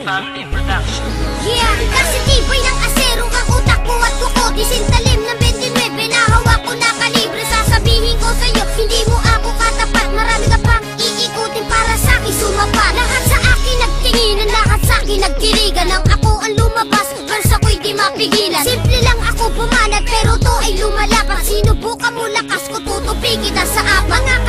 Family Production. Yeah, kasi tibay ng asero ang utak ko at kuko. Disintalim ng 29 na hawak ko na kalibre. Sasabihin ko sa'yo, hindi mo ako katapat. Marami ka pang iikutin para sa'kin sumapat. Lahat sa akin nagtinginan, lahat sa'kin nagtirigan. Nang ako ang lumabas, verse ako'y di mapigilan. Simple lang ako pumanag, pero to ay lumalapat. Sinubukan mo lakas ko, tutupi kita sa apat. Mga